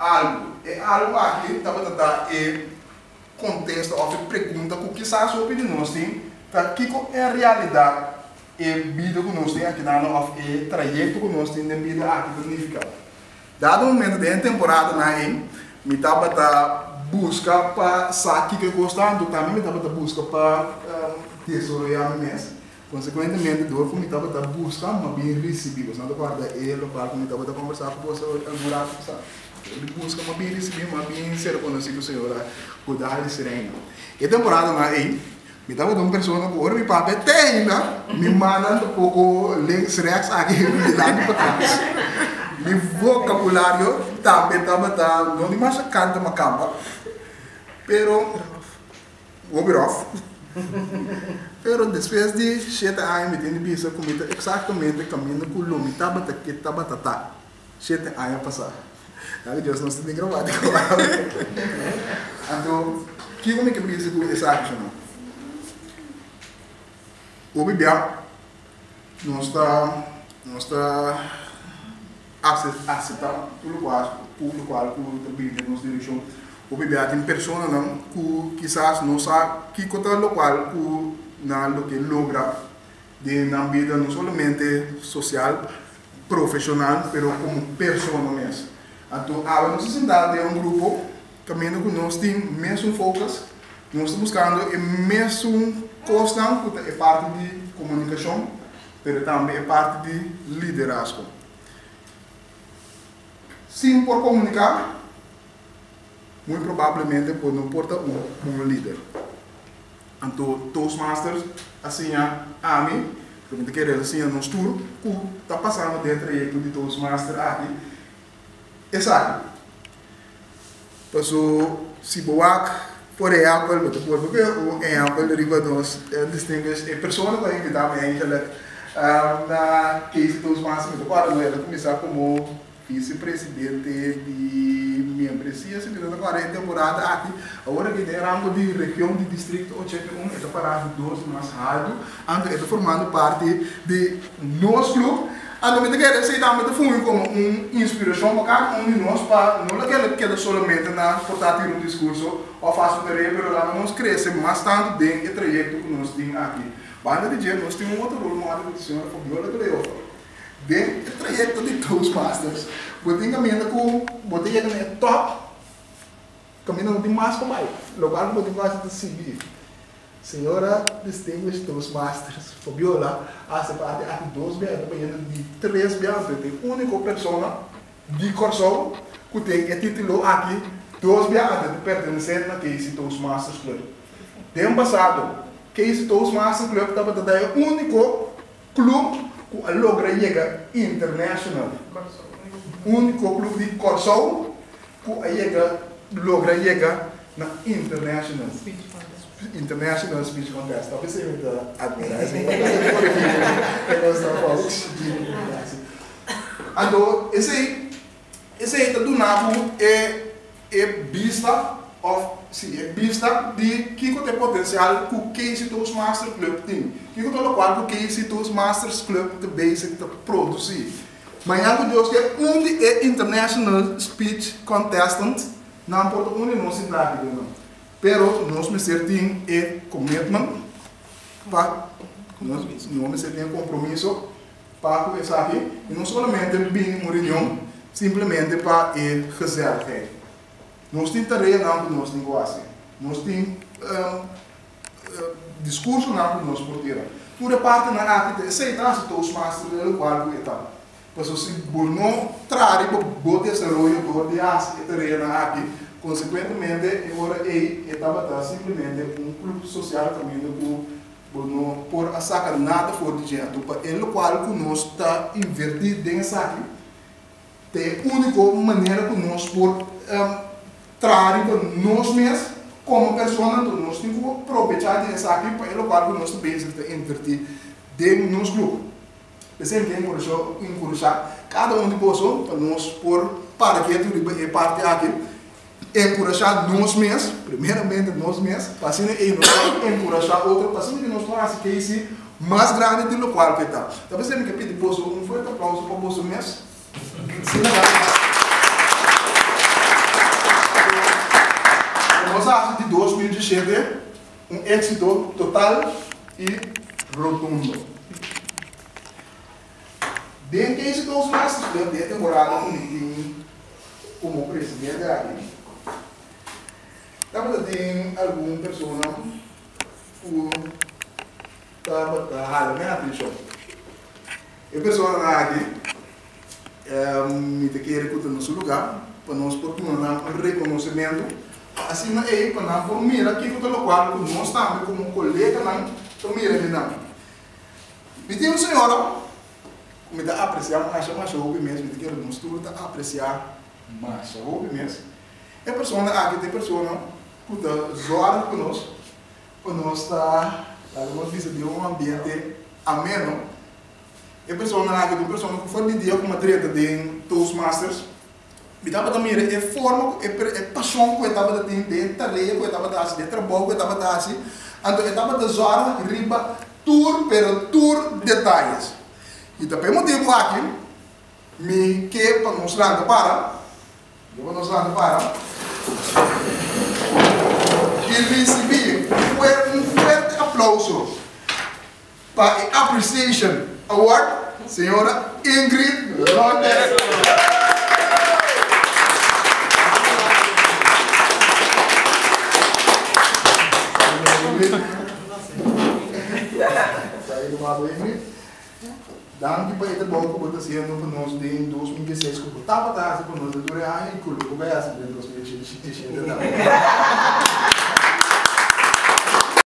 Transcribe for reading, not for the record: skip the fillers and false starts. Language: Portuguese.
algo aqui tá contexto ou pergunta com que sabe sobre nós tem tá que é realidade vida que nós tem aqui na nossa trajeto que nós tem na vida aqui planificado. Dado o momento da temporada na me tava busca para saque que gostando também me tava busca para tesourear mês. Consequentemente, do que me tava busca uma bem recebido, não guarda ele para que me tava conversar com você agora, ele busca uma bem recebido, uma bem ser conhecido senhora, cuidar de sereno. E temporada na me tava uma pessoa que ora me papai tem, me manda um pouco links rex aqui me dá para trás. Mi vocabulário também tava não mais canta uma camba, pero oberof. Pero depois de 7 anos me tenho visto como exatamente caminho com o lume tava que tava 7 anos passar. Aí Deus não se tem gravado. Então, que como é que precisa com essa ação? O bebê não está aceitar tudo qual também nos direção o bebê tem pessoa não que quizás não sabe que coisa local que na lo que logra de na vida não somente social profissional pero como pessoa mesmo. Então a nossa cidade é grupo caminho que nós tem mesmo focus nós estamos buscando é mesmo constante é parte de comunicação pero também é parte de liderazgo. Sim, por comunicar, muito provavelmente por não portar um líder. Então, Toastmasters, assim, a mim, porque querer assim, num tour, que está passando dentro do Toastmasters aqui, exato. Passou, se boac, por exemplo, porque o exemplo deriva dos distinguished pessoas que invitamos na case Toastmasters, quando ela começar como vice-presidente de membresia, se virou agora em temporada aqui, agora que tem rango de região de distrito 81, está parado dos mais rádio, então está formando parte de nosso clube, então me quer dizer também foi como uma inspiração para cada um de nós, para não queda somente na portar um discurso ou fazer o terreno, mas lá nós crescemos bastante dentro do trajeto que nós temos aqui. Banda de dia, nós temos um outro rolo, uma outra senhora Fabiola Cleofa. Dentro do trajeto de Toastmasters, você caminha com botella que é top, caminha não tem mais para baixo, local que você gosta de seguir. Senhora Distinguished Toastmasters, Fabiola, hace parte de 2 viagens, de 3 viagens, tem única pessoa de Corsol que tem título aqui, 2 viagens de pertencer na Case Toastmasters Club. Tempo passado, Case Toastmasters Club estava dando o único clube que logra chegar internacional. Único clube de Corsol que logra chegar na international speech contest. Talvez seja da advertising. Então, esse está do nabo é vista de que tem potencial que o Case Toastmasters Club tem. Que tem local que o Case Toastmasters Club também se produzir. Mas eu Deus que onde é international speech contestant não importa onde nós se dá não. Pero nós me tem é commitment para nós me tem compromisso para começar aqui e não somente vir uma reunião simplesmente para fazer. Nós temos tarefa não que nós negócio. Nós temos discurso não que nós portira. Toda parte na arte de aceitar se Toastmasters é o qual que está. Porque se não traz para o desenvolvimento de arte e tarefa na arte, consequentemente agora estava simplesmente clube social caminho que por a sacar nada for de gente. Para ele qual que nós está invertido nessa aqui. Tem a única maneira que nós por trazer para nós mesmos como pessoa, nós temos que aproveitar dessa aqui para ele qual que nós também está invertido dentro do nosso grupo. Sempre encorajar cada um de vocês para nós por para que tudo é parte aqui encorajar nós mesmos, primeiramente nós mesmos, para assim encorajar outros, para assim que nós façamos que esse mais grande do local que está. Talvez sempre que pedir você forte aplauso para você mesmo. 2017 um êxito total e rotundo. Dentro de esse dois masters, dentro da temporada como presidente aqui, estava tem alguma pessoa que estava minha atenção. E a pessoa aqui me quer que no seu lugar para nós proporcionar um reconhecimento assim na aí para nós por mira aqui que o qual nós estamos como colega não então mira de não. Me tem uma senhora me dá apreciar mais o mesmo me quer nos tudo apreciar mais o mesmo. É pessoa aqui tem pessoa que está zoada conosco para nós estar nós de um ambiente ameno. É pessoa aqui tem pessoa que foi de dia com uma treta de Toastmasters. Me dava também a forma, a paixão que eu estava tendo, de tarefa que eu estava dando, de trabalho que eu estava dando. Então eu estava dando riba tour pelo tour detalhes. E também motivo aqui, me que para nos lançar para, e recebi um forte aplauso para a Appreciation Award, senhora Ingrid Roder. Danke para esse bom que você está fazendo para nós em 2016, que você estava fazendo para nós durante o ano e que você vai fazer em 2017.